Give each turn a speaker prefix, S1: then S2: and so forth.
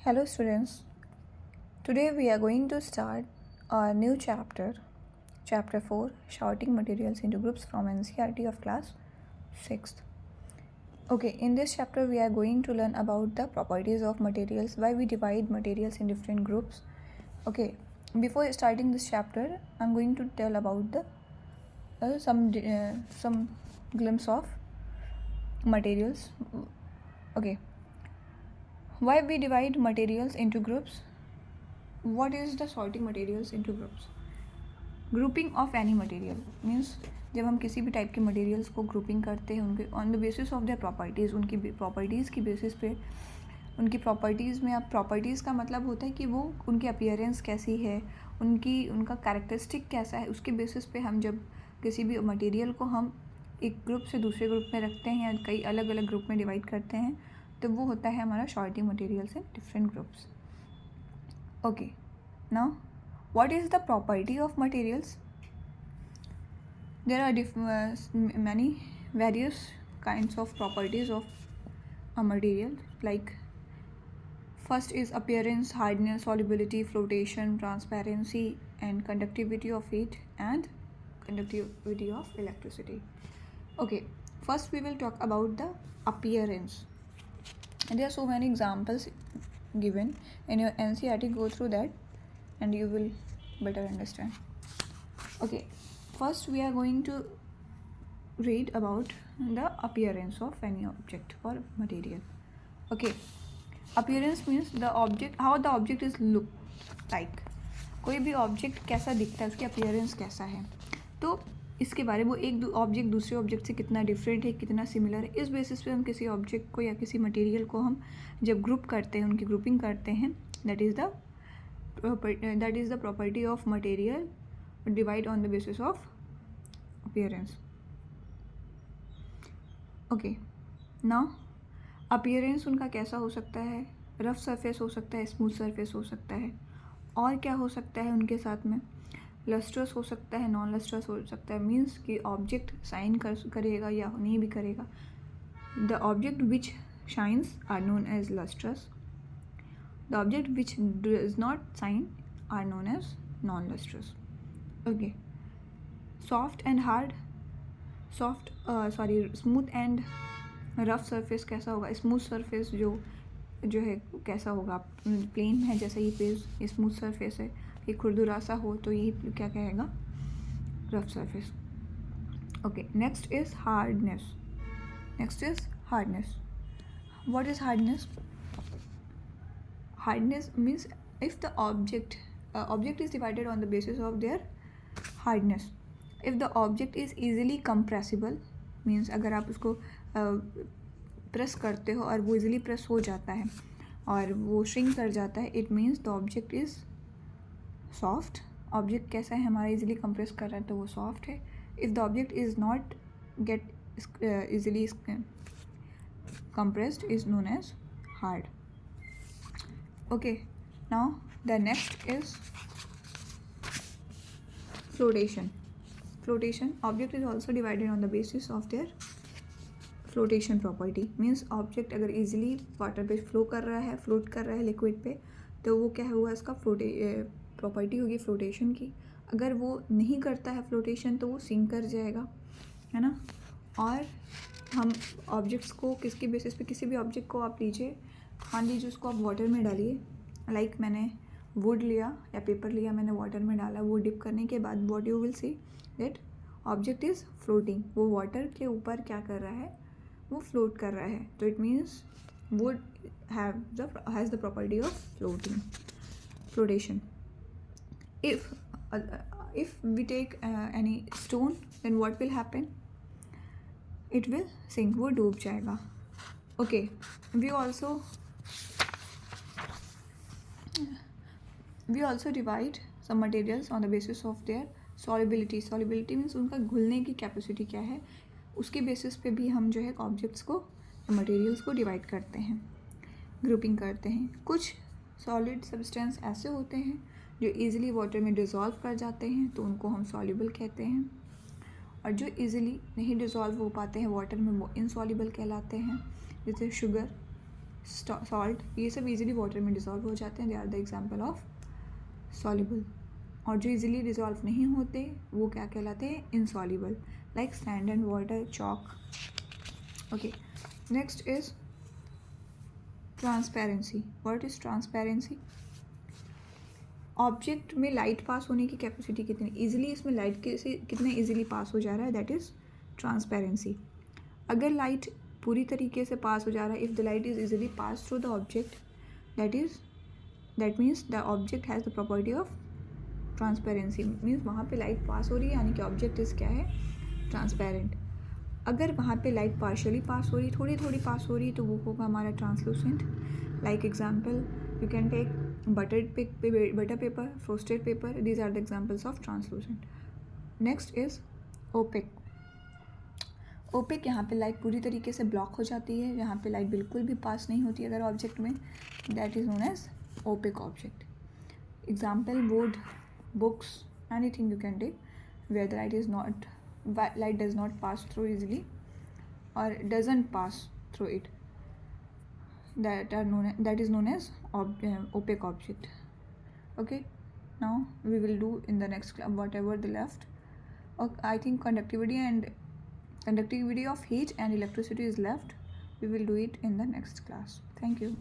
S1: Hello students, today we are going to start our new chapter, chapter 4, Sorting Materials into Groups from NCERT of class 6th. Okay, in this chapter we are going to learn about the properties of materials, why we divide materials in different groups. Okay, before starting this chapter, I'm going to tell about the some glimpse of materials. Okay, why we divide materials into groups? What is the sorting materials into groups? Grouping of any material means जब हम किसी भी type के materials को grouping करते हैं उनके on the basis of their properties, उनकी प्रॉपर्टीज़ की बेसिस पे उनकी प्रॉपर्टीज़ में अब प्रॉपर्टीज़ का मतलब होता है कि वो उनकी अपीयरेंस कैसी है, उनका कैरेक्टरिस्टिक कैसा है, उसके बेसिस पे हम जब किसी भी मटेरियल को हम एक ग्रुप से दूसरे ग्रुप में रखते हैं या कई अलग अलग ग्रुप में डिवाइड करते हैं तो वो होता है हमारा sorting materials in different groups. Okay, now what is the property of materials? There are many various kinds of properties of a material, like first is appearance, hardness, solubility, flotation, transparency, and conductivity of heat and conductivity of electricity. Okay, first we will talk about the appearance, and there are so many examples given in your NCERT. Go through that and you will better understand. Okay, first we are going to read about the appearance of any object or material. Okay, appearance means the object, how the object is look like. कोई भी object कैसा दिखता है, उसकी appearance कैसा है, तो इसके बारे में वो एक ऑब्जेक्ट दूसरे ऑब्जेक्ट से कितना डिफरेंट है, कितना सिमिलर है, इस बेसिस पे हम किसी ऑब्जेक्ट को या किसी मटेरियल को हम जब ग्रुप करते हैं, उनकी ग्रुपिंग करते हैं, that is the property of material divide on the basis of appearance. Okay, now appearance उनका कैसा हो सकता है, रफ सरफेस हो सकता है, स्मूथ सरफेस हो सकता है, और क्या हो सकता है उनके साथ में, लस्ट्रस हो सकता है, नॉन लस्ट्रस हो सकता है, मीन्स कि ऑब्जेक्ट शाइन करेगा या नहीं भी करेगा. The object which shines are known as lustrous. The object which does not shine are known as non-lustrous. Okay, smooth and rough surface कैसा होगा, smooth surface जो है कैसा होगा, प्लेन है जैसे ये पेज, ये स्मूथ सरफेस है, ये खुरदुरा सा हो तो यही क्या कहेगा, rough surface. Okay, next is hardness. What is hardness? Hardness means if the object is divided on the basis of their hardness. If the object is easily compressible, means अगर आप उसको प्रेस करते हो और वो इजीली प्रेस हो जाता है और वो श्रिंक कर जाता है, it means the object is soft. Object कैसा है, हमारा इजीली कंप्रेस कर रहा है तो वो सॉफ्ट है. If the object is not gate easily compressed is known as hard. Okay, now the next is flotation. Object is also divided on the basis of their flotation property. means object अगर easily water पे flow कर रहा है, float कर रहा है liquid पे, तो वो क्या हुआ, इसका property होगी flotation की. अगर वो नहीं करता है flotation तो वो sink कर जाएगा, है ना. और हम ऑब्जेक्ट्स को किसके बेसिस पे, किसी भी ऑब्जेक्ट को आप लीजिए, मान लीजिए उसको आप वाटर में डालिए, लाइक मैंने वुड लिया या पेपर लिया, मैंने वाटर में डाला, वो डिप करने के बाद what you will see that object is floating. वो वाटर के ऊपर क्या कर रहा है, वो फ्लोट कर रहा है, तो it means would has the property of flotation. if we take any stone, then what will happen, it will sink, वो डूब जाएगा. Okay, we also divide some materials on the basis of their solubility. means उनका घुलने की capacity क्या है, उसके basis पे भी हम जो है ऑब्जेक्ट्स को, मटेरियल्स को डिवाइड करते हैं, ग्रुपिंग करते हैं. कुछ सॉलिड सब्सटेंस ऐसे होते हैं जो ईजिली वाटर में डिज़ोल्व कर जाते हैं तो उनको हम सॉल्युबल कहते हैं, और जो इजीली नहीं डिज़ोल्व हो पाते हैं वाटर में वो इनसॉल्युबल कहलाते हैं, जैसे शुगर, सॉल्ट, ये सब इजीली वाटर में डिज़ोल्व हो जाते हैं, they are the example of soluble. और जो इजीली डिज़ोल्व नहीं होते वो क्या कहलाते हैं, insoluble, like sand and water, chalk. Okay, next is transparency. What is transparency? Object में लाइट पास होने की कैपेसिटी कितनी इजीली, इसमें लाइट के से कितना इजीली पास हो जा रहा है, दैट इज़ ट्रांसपेरेंसी। अगर लाइट पूरी तरीके से पास हो जा रहा है, if the light is easily pass through the object, that means the object has the property of transparency, means वहाँ पे लाइट पास हो रही है, यानी कि ऑब्जेक्ट इज़ क्या है, ट्रांसपेरेंट। अगर वहाँ पे लाइट पार्शियली पास हो रही, थोड़ी थोड़ी पास हो रही, तो वो होगा हमारा translucent. Like example you can take butter paper, frosted paper, these are the examples of translucent. Next is opaque. Opaque, यहाँ पे लाइट पूरी तरीके से ब्लॉक हो जाती है, यहाँ पे लाइट बिल्कुल भी पास नहीं होती अगर ऑब्जेक्ट में, that is known as opaque object. Example wood, books, anything you can take where the light does not pass through easily or doesn't pass through it, that is known as opaque object. Okay, now we will do in the next class whatever the left. Okay, I think conductivity of heat and electricity is left. We will do it in the next class. Thank you.